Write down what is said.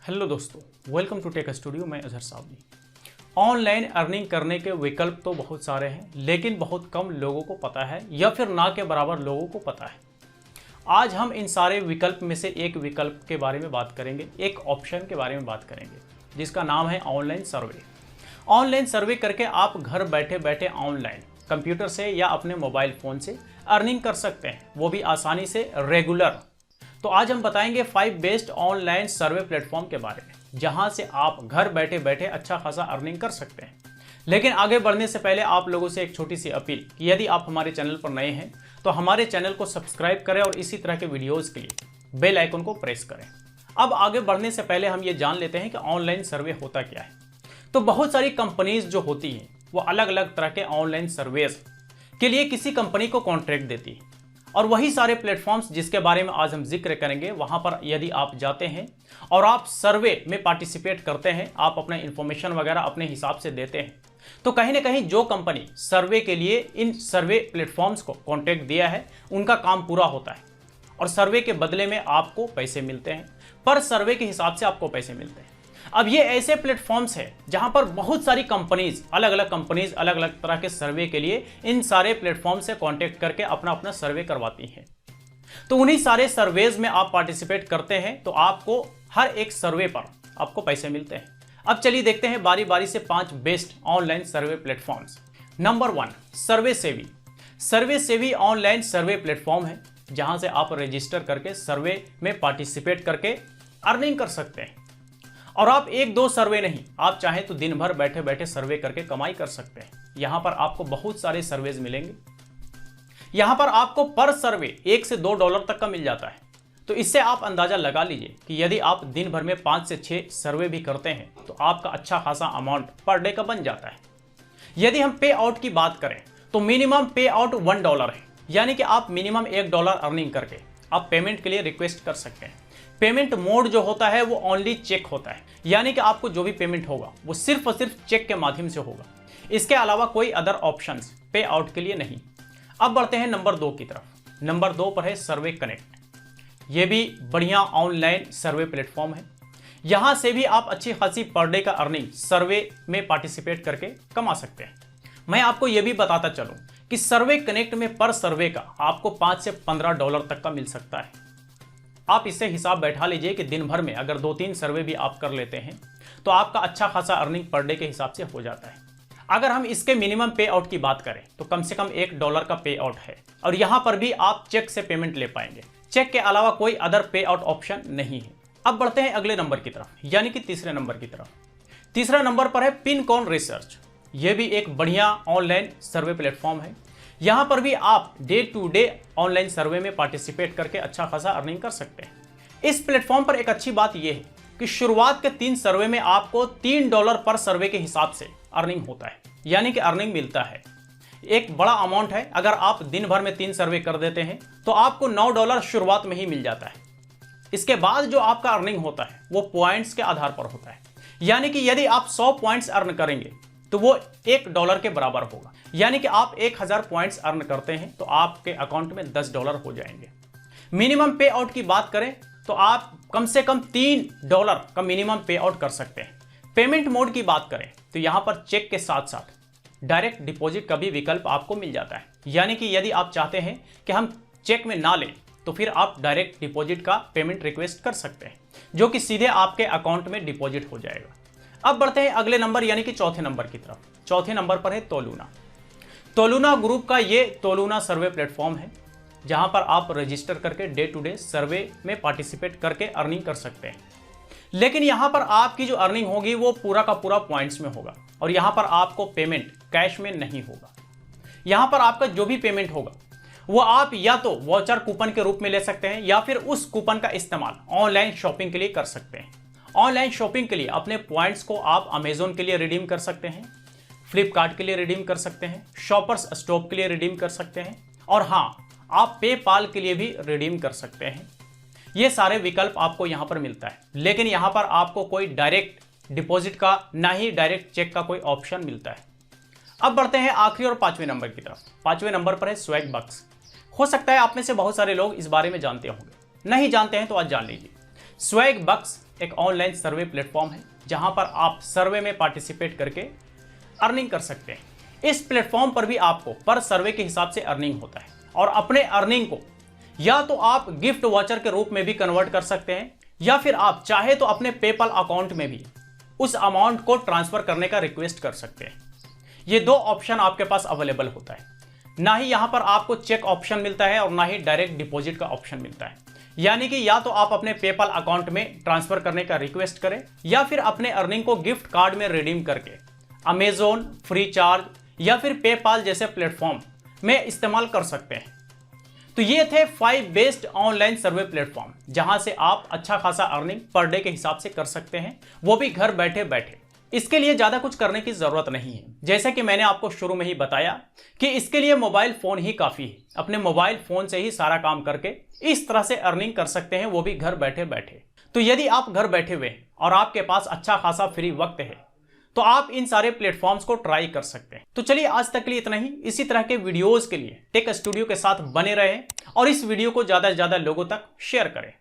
Hello दोस्तों, welcome to take studio. मैं अजहर सावनी। Online earning करने के विकल्प तो बहुत सारे हैं, लेकिन बहुत कम लोगों को पता है या फिर ना के बराबर लोगों को पता है। आज हम इन सारे विकल्प में से एक विकल्प के बारे में बात करेंगे, एक ऑप्शन के बारे में बात करेंगे, जिसका नाम है ऑनलाइन सर्वे। ऑनलाइन सर्वे करके आप घर बैठे बैठे ऑनलाइन कंप्यूटर से या अपने मोबाइल फ़ोन से अर्निंग कर सकते हैं, वो भी आसानी से, रेगुलर। तो आज हम बताएंगे 5 बेस्ट ऑनलाइन सर्वे प्लेटफॉर्म के बारे में, जहां से आप घर बैठे बैठे अच्छा खासा अर्निंग कर सकते हैं। लेकिन आगे बढ़ने से पहले आप लोगों से एक छोटी सी अपील कि यदि आप हमारे चैनल पर नए हैं तो हमारे चैनल को सब्सक्राइब करें और इसी तरह के वीडियोज़ के लिए बेल आइकन को प्रेस करें। अब आगे बढ़ने से पहले हम ये जान लेते हैं कि ऑनलाइन सर्वे होता क्या है। तो बहुत सारी कंपनीज जो होती हैं वो अलग अलग तरह के ऑनलाइन सर्वेज के लिए किसी कंपनी को कॉन्ट्रैक्ट देती है, और वही सारे प्लेटफॉर्म्स जिसके बारे में आज हम जिक्र करेंगे, वहां पर यदि आप जाते हैं और आप सर्वे में पार्टिसिपेट करते हैं, आप अपना इंफॉर्मेशन वगैरह अपने हिसाब से देते हैं, तो कहीं ना कहीं जो कंपनी सर्वे के लिए इन सर्वे प्लेटफॉर्म्स को कॉन्ट्रैक्ट दिया है उनका काम पूरा होता है और सर्वे के बदले में आपको पैसे मिलते हैं। पर सर्वे के हिसाब से आपको पैसे मिलते हैं। अब ये ऐसे प्लेटफॉर्म्स हैं जहां पर बहुत सारी कंपनीज, अलग अलग तरह के सर्वे के लिए इन सारे प्लेटफॉर्म से कांटेक्ट करके अपना अपना सर्वे करवाती हैं। तो उन्हीं सारे सर्वेज में आप पार्टिसिपेट करते हैं तो आपको हर एक सर्वे पर आपको पैसे मिलते हैं। अब चलिए देखते हैं बारी बारी से 5 best online survey platforms. Number 1, सर्वे सेवी। सर्वे सेवी ऑनलाइन सर्वे प्लेटफॉर्म है जहां से आप रजिस्टर करके सर्वे में पार्टिसिपेट करके अर्निंग कर सकते हैं। और आप 1-2 सर्वे नहीं, आप चाहें तो दिन भर बैठे बैठे सर्वे करके कमाई कर सकते हैं। यहां पर आपको बहुत सारे सर्वेज मिलेंगे। यहां पर आपको पर सर्वे $1 से $2 तक का मिल जाता है। तो इससे आप अंदाजा लगा लीजिए कि यदि आप दिन भर में 5 से 6 सर्वे भी करते हैं तो आपका अच्छा खासा अमाउंट पर डे का बन जाता है। यदि हम पे आउट की बात करें तो मिनिमम पे आउट $1 है, यानी कि आप मिनिमम $1 अर्निंग करके आप पेमेंट के लिए रिक्वेस्ट कर सकते हैं। पेमेंट मोड जो होता है वो ओनली चेक होता है, यानी कि आपको जो भी पेमेंट होगा वो सिर्फ और सिर्फ चेक के माध्यम से होगा। इसके अलावा कोई अदर ऑप्शंस पे आउट के लिए नहीं। अब बढ़ते हैं नंबर 2 की तरफ। नंबर 2 पर है सर्वे कनेक्ट। ये भी बढ़िया ऑनलाइन सर्वे प्लेटफॉर्म है। यहां से भी आप अच्छी खासी पर डे का अर्निंग सर्वे में पार्टिसिपेट करके कमा सकते हैं। मैं आपको यह भी बताता चलूं कि सर्वे कनेक्ट में पर सर्वे का आपको $5 से $15 तक का मिल सकता है। आप इससे हिसाब बैठा लीजिए कि दिन भर में अगर 2-3 सर्वे भी आप कर लेते हैं तो आपका अच्छा खासा अर्निंग पर डे के हिसाब से हो जाता है। अगर हम इसके मिनिमम पे आउट की बात करें तो कम से कम $1 का पे आउट है, और यहां पर भी आप चेक से पेमेंट ले पाएंगे। चेक के अलावा कोई अदर पे आउट ऑप्शन नहीं है। अब बढ़ते हैं अगले नंबर की तरफ, यानी कि तीसरे नंबर की तरफ। तीसरा नंबर पर है पिनकॉन रिसर्च। यह भी एक बढ़िया ऑनलाइन सर्वे प्लेटफॉर्म है। यहां पर भी आप day to day online survey में पार्टिसिपेट करके अच्छा खासा अर्निंग कर सकते हैं। इस प्लेटफॉर्म पर एक अच्छी बात यह है कि शुरुआत के 3 सर्वे में आपको $3 पर सर्वे के हिसाब से अर्निंग होता है, यानी कि अर्निंग मिलता है। एक बड़ा अमाउंट है। अगर आप दिन भर में 3 सर्वे कर देते हैं तो आपको $9 शुरुआत में ही मिल जाता है। इसके बाद जो आपका अर्निंग होता है वो पॉइंट्स के आधार पर होता है, यानी कि यदि आप 100 पॉइंट्स अर्न करेंगे तो वो $1 के बराबर होगा, यानी कि आप 1000 पॉइंट्स अर्न करते हैं तो आपके अकाउंट में $10 हो जाएंगे। मिनिमम पे आउट की बात करें तो आप कम से कम $3 का मिनिमम पे आउट कर सकते हैं। पेमेंट मोड की बात करें तो यहां पर चेक के साथ साथ डायरेक्ट डिपॉजिट का भी विकल्प आपको मिल जाता है, यानी कि यदि आप चाहते हैं कि हम चेक में ना लें तो फिर आप डायरेक्ट डिपॉजिट का पेमेंट रिक्वेस्ट कर सकते हैं, जो कि सीधे आपके अकाउंट में डिपॉजिट हो जाएगा। अब बढ़ते हैं अगले नंबर यानी कि चौथे नंबर की तरफ। चौथे नंबर पर है तोलूना। तोलूना ग्रुप का ये तोलूना सर्वे प्लेटफॉर्म है जहां पर आप रजिस्टर करके डे टू डे सर्वे में पार्टिसिपेट करके अर्निंग कर सकते हैं। लेकिन यहां पर आपकी जो अर्निंग होगी वो पूरा का पूरा पॉइंट्स में होगा, और यहां पर आपको पेमेंट कैश में नहीं होगा। यहां पर आपका जो भी पेमेंट होगा वो आप या तो वॉचर कूपन के रूप में ले सकते हैं या फिर उस कूपन का इस्तेमाल ऑनलाइन शॉपिंग के लिए कर सकते हैं। ऑनलाइन शॉपिंग के लिए अपने पॉइंट्स को आप अमेजोन के लिए रिडीम कर सकते हैं, फ्लिपकार्ट के लिए रिडीम कर सकते हैं, शॉपर्स स्टॉप के लिए रिडीम कर सकते हैं, और हाँ, आप पेपाल के लिए भी रिडीम कर सकते हैं। ये सारे विकल्प आपको यहाँ पर मिलता है, लेकिन यहाँ पर आपको कोई डायरेक्ट डिपॉजिट का ना ही डायरेक्ट चेक का कोई ऑप्शन मिलता है। अब बढ़ते हैं आखिरी और 5वें नंबर की तरफ। 5वें नंबर पर है स्वैग बक्स। हो सकता है आप में से बहुत सारे लोग इस बारे में जानते होंगे, नहीं जानते हैं तो आज जान लीजिए। स्वैग बक्स एक ऑनलाइन सर्वे प्लेटफॉर्म है जहां पर आप सर्वे में पार्टिसिपेट करके अर्निंग कर सकते हैं। इस प्लेटफॉर्म पर भी आपको पर सर्वे के हिसाब से अर्निंग होता है और अपने अर्निंग को या तो आप गिफ्ट वाचर के रूप में भी कन्वर्ट कर सकते हैं या फिर आप चाहे तो अपने पेपल अकाउंट में भी उस अमाउंट को ट्रांसफर करने का रिक्वेस्ट कर सकते हैं। ये दो ऑप्शन आपके पास अवेलेबल होता है। ना ही यहां पर आपको चेक ऑप्शन मिलता है और ना ही डायरेक्ट डिपॉजिट का ऑप्शन मिलता है। यानी कि या तो आप अपने पेपल अकाउंट में ट्रांसफर करने का रिक्वेस्ट करें या फिर अपने अर्निंग को गिफ्ट कार्ड में रिडीम करके अमेजोन, फ्रीचार्ज या फिर पेपाल जैसे प्लेटफॉर्म में इस्तेमाल कर सकते हैं। तो ये थे 5 बेस्ट ऑनलाइन सर्वे प्लेटफॉर्म जहां से आप अच्छा खासा अर्निंग पर डे के हिसाब से कर सकते हैं, वो भी घर बैठे बैठे। इसके लिए ज्यादा कुछ करने की जरूरत नहीं है। जैसे कि मैंने आपको शुरू में ही बताया कि इसके लिए मोबाइल फोन ही काफी है। अपने मोबाइल फोन से ही सारा काम करके इस तरह से अर्निंग कर सकते हैं, वो भी घर बैठे बैठे। तो यदि आप घर बैठे हुए हैं और आपके पास अच्छा खासा फ्री वक्त है तो आप इन सारे प्लेटफॉर्म्स को ट्राई कर सकते हैं। तो चलिए आज तक के लिए इतना ही। इसी तरह के वीडियोस के लिए टेक स्टूडियो के साथ बने रहें और इस वीडियो को ज्यादा से ज्यादा लोगों तक शेयर करें।